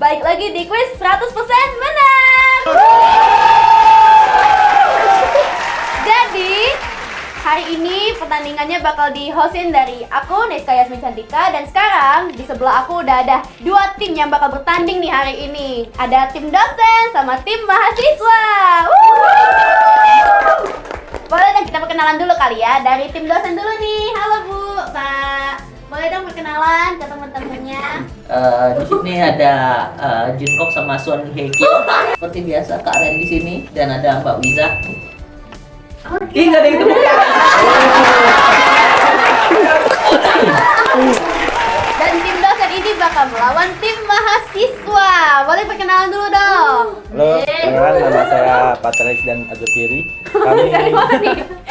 Balik lagi di kuis 100% benar. Jadi hari ini pertandingannya bakal di-hostin dari aku, Neska Yasmin Cantika. Dan sekarang di sebelah aku udah ada dua tim yang bakal bertanding nih hari ini. Ada tim dosen sama tim mahasiswa. Boleh dong kita perkenalan dulu kali ya. Dari tim dosen dulu nih. Halo Bu, Pak. Boleh dong perkenalan ke teman-temannya. Di sini ada Junkok sama Sun Hye-kyo. Seperti biasa Kak Ren di sini dan ada Mbak Wiza. Ih, nggak ada yang temukan. Dan tim dosen ini bakal melawan tim mahasiswa. Boleh perkenalan dulu dong. Halo, perkenalkan nama saya Patrice dan Azukiri.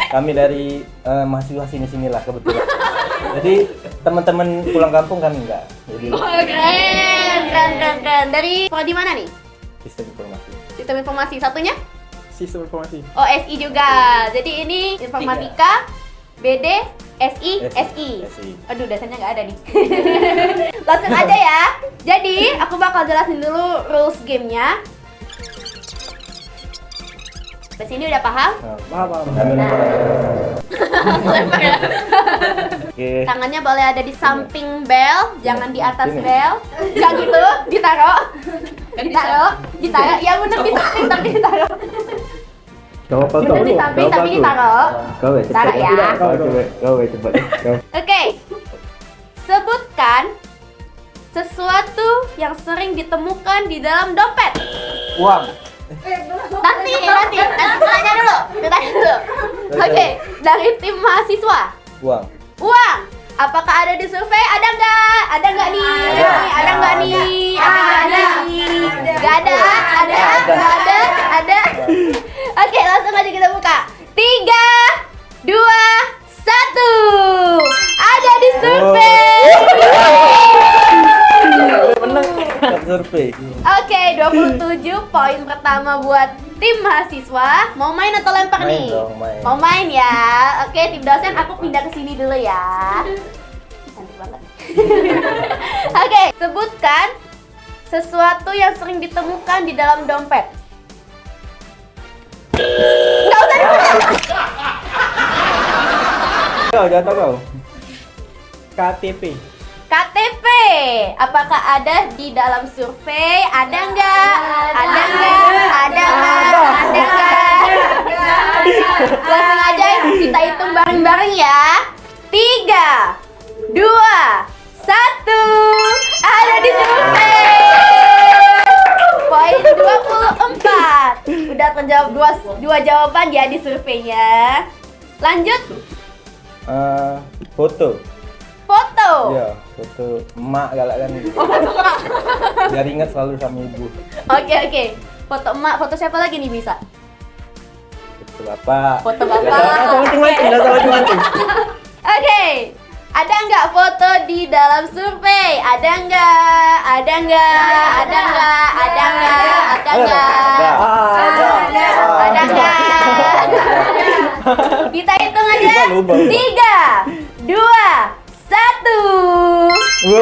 Kami dari mahasiswa sini-sinilah kebetulan. Jadi teman-teman pulang kampung kami enggak. Jadi Keren. Dari di mana nih? sistem informasi. Sistem informasi satunya? Sistem informasi. Oh, SI juga. Jadi ini informatika, BD, SI, SI. Aduh, dasarnya nggak ada nih. Langsung aja ya. Jadi, aku bakal jelasin dulu rules gamenya. Di sini udah paham? Paham. Lempar ya. Oke. Tangannya boleh ada di samping bel, jangan di atas Sini. bel. Nggak gitu, ditaruh. Ya bener di samping tapi ditaruh. Bener di samping tapi ditaruh. Taruh ya. Kau cepat. Oke. Sebutkan sesuatu yang sering ditemukan di dalam dompet. Uang. Nanti tanya dulu. Oke, dari tim mahasiswa. Uang. Uang. Apakah ada di survei? Ada nggak? Ada nggak nih? Ada nggak nih? Nggak ada. Ada. Oke, langsung aja kita buka. 3, 2, 1. Ada di survei. Menang. Survei. Oke, 27 poin pertama buat tim mahasiswa. Mau main atau lempar Main nih? dong, main. Mau main ya. Oke, tim dosen aku pindah ke sini dulu ya. Cantik banget. Oke, sebutkan sesuatu yang sering ditemukan di dalam dompet. Nggak usah disebut. Kau jatuh kau. KTP. KTP, apakah ada di dalam survei? Ada nggak? Langsung aja kita hitung bareng-bareng ya. 3, 2, 1. Ada di survei. Poin 24. Udah menjawab dua jawaban ya di surveinya. Lanjut. Foto. Foto. Iya, foto emak galak kan. Biar ingat selalu sama ibu. Oke. Foto emak, foto siapa lagi nih bisa? Foto bapak. Foto bapak. Dah sama macam-macam. Oke. Ada nggak foto di dalam survei? Ada nggak? Kita hitung aja. Lupa. 3, 2, 1.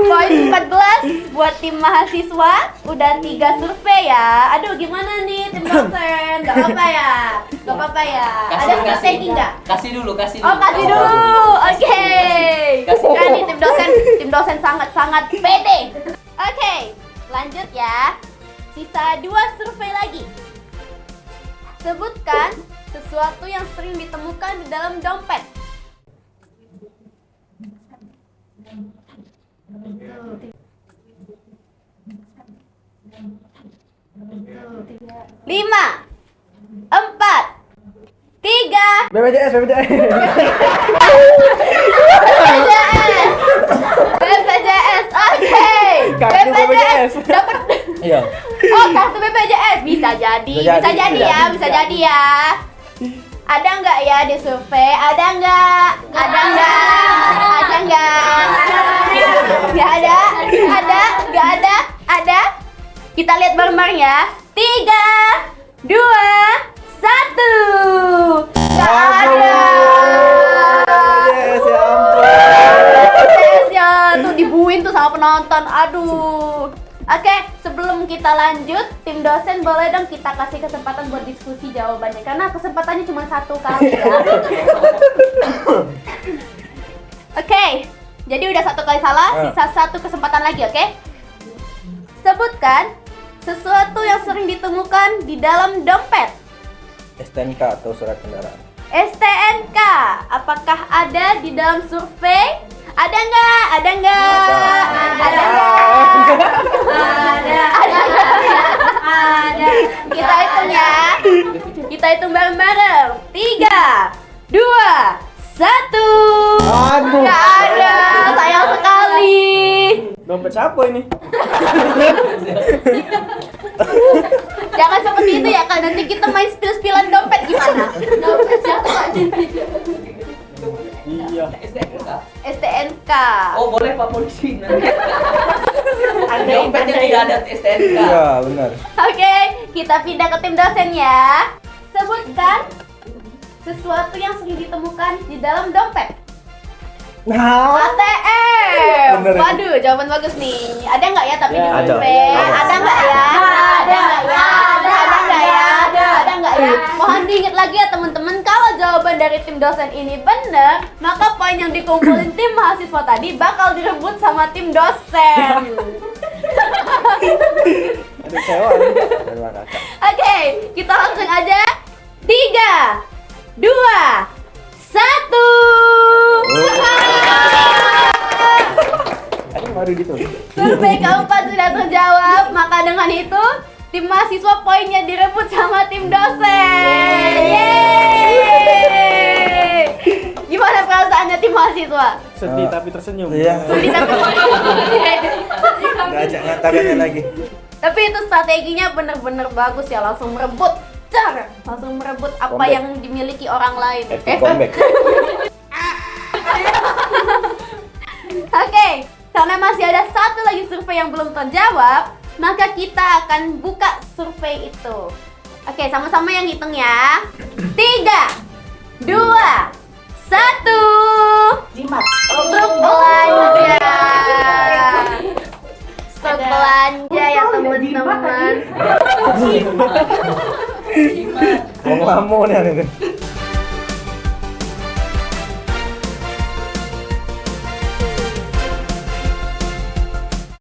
Poin 14 buat tim mahasiswa. Udah 3 survei ya. Aduh, gimana nih tim dosen? Gak apa-apa ya. Ada strategi nggak? Kasih dulu. Oh, kasih dulu. Oke. Kan nih tim dosen sangat pede. Oke, lanjut ya. Sisa 2 survei lagi. Sebutkan sesuatu yang sering ditemukan di dalam dompet. Lima, 4, 3. BPJS. BPJS, oke. Kartu BPJS. Dapat. Iya. Oh, kartu BPJS bisa jadi ya. Ada nggak ya di survei? Ada nggak? Nggak ada. Kita lihat bareng-bareng ya. 3, 2, 1. Nggak ada. Yes, ya ampun. BPJS ya, tuh dibuin kita lanjut, tim dosen boleh dong kita kasih kesempatan buat diskusi jawabannya karena kesempatannya cuma 1 kali ya. Oke, jadi udah 1 kali salah, sisa 1 kesempatan lagi, oke? Sebutkan sesuatu yang sering ditemukan di dalam dompet. STNK atau surat kendaraan. STNK, apakah ada di dalam survei? Ada nggak? Ada nggak? Ada nggak? Ada. Kita hitung ya. Kita hitung bareng-bareng. 3, 2, 1. Aduh. Nggak ada. Sayang sekali. Dompet siapa ini? Jangan seperti itu ya kan. Nanti kita main spill-spillan dompet gimana? Dompet siapa? Iya. STNK. Oh boleh Pak Polisi nanti. Dompetnya tidak ada STNK. Iya, benar. Oke, kita pindah ke tim dosen ya. Sebutkan sesuatu yang sering ditemukan di dalam dompet. Nah. ATM. Bener. Waduh, jawaban bagus nih. Ada nggak ya tapi di Ya, ada. survei? Ada nggak ya? Ada nggak ya? Ada nggak ya? Ada nggak ya? Mohon diingat lagi ya teman-teman, kalau jawaban dari tim dosen ini benar, maka poin yang dikumpulin tim mahasiswa tadi bakal direbut sama tim dosen. Ada sewa. Terima kasih. Oke, kita langsung aja. 3, 2, 1. Ada baru gitu. Survei keempat sudah terjawab, maka dengan itu tim mahasiswa poinnya direbut sama tim dosen. Yeay! Gimana perasaannya tim mahasiswa? Sedih tapi tersenyum. Iya. Bisa Nggak ajak ngatakannya lagi. Tapi itu strateginya bener-bener bagus ya, langsung merebut. Car! Langsung merebut apa Comeback. yang dimiliki orang lain. Epic comeback. Oke, karena masih ada 1 lagi survei yang belum terjawab, maka kita akan buka survei itu. Oke, sama-sama yang hitung ya. 3, 2, 1. Jimat. Stok belanja. Stok belanja ya teman-teman. Jimat. Mau ngamuk nih.